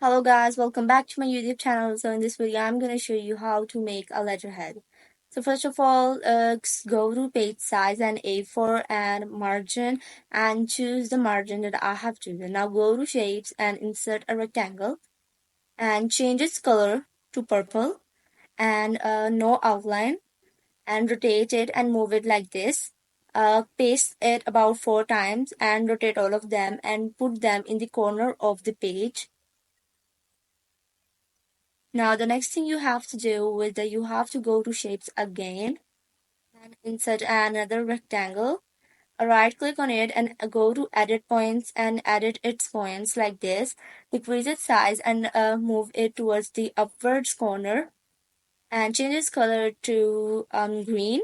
Hello guys, welcome back to my YouTube channel. So in this video, I'm going to show you how to make a letterhead. So first of all, go to page size and A4 and margin and choose the margin that I have chosen. Now go to shapes and insert a rectangle and change its color to purple and no outline and rotate it and move it like this. Paste it about 4 times and rotate all of them and put them in the corner of the page. Now the next thing you have to do is that you have to go to shapes again and insert another rectangle. Right click on it and go to edit points and edit its points like this. Decrease its size and move it towards the upwards corner and change its color to green.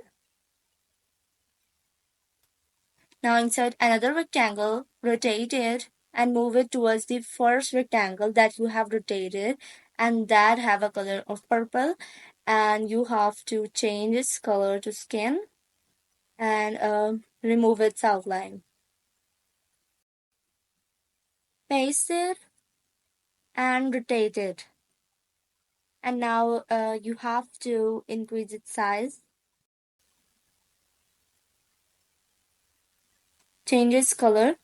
Now insert another rectangle, rotate it and move it towards the first rectangle that you have rotated and that have a color of purple, and you have to change its color to skin and remove its outline. Paste it and rotate it. And now you have to increase its size. Change its color.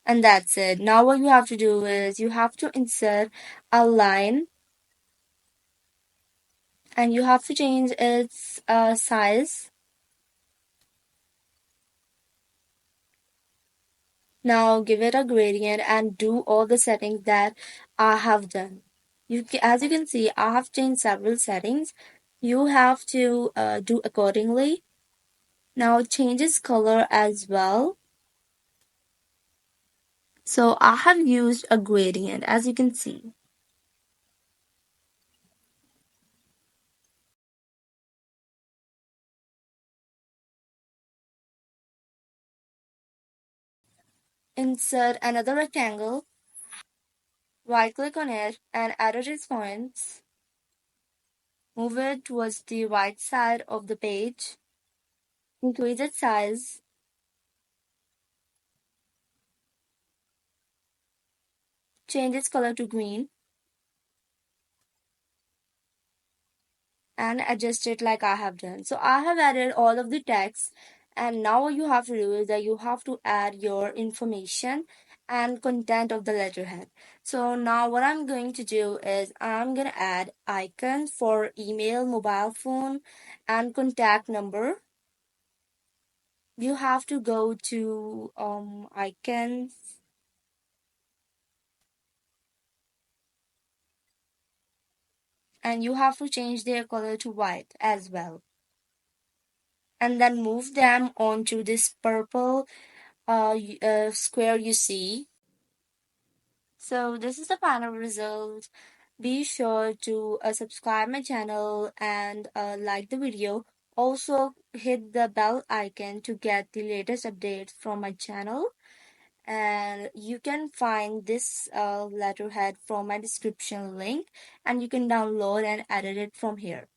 And that's it. Now what you have to do is you have to insert a line and you have to change its size. Now give it a gradient and do all the settings that I have done. As you can see, I have changed several settings. You have to do accordingly. Now change its color as well. So I have used a gradient, as you can see. Insert another rectangle. Right click on it and edit its points. Move it towards the right side of the page. Increase its size. Change its color to green. And adjust it like I have done. So I have added all of the text, and now what you have to do is that you have to add your information and content of the letterhead. So now what I'm going to do is I'm going to add icons for email, mobile phone, and contact number. You have to go to icons and you have to change their color to white as well. And then move them onto this purple square you see. So this is the final result. Be sure to subscribe my channel and like the video. Also hit the bell icon to get the latest updates from my channel. And you can find this letterhead from my description link, and you can download and edit it from here.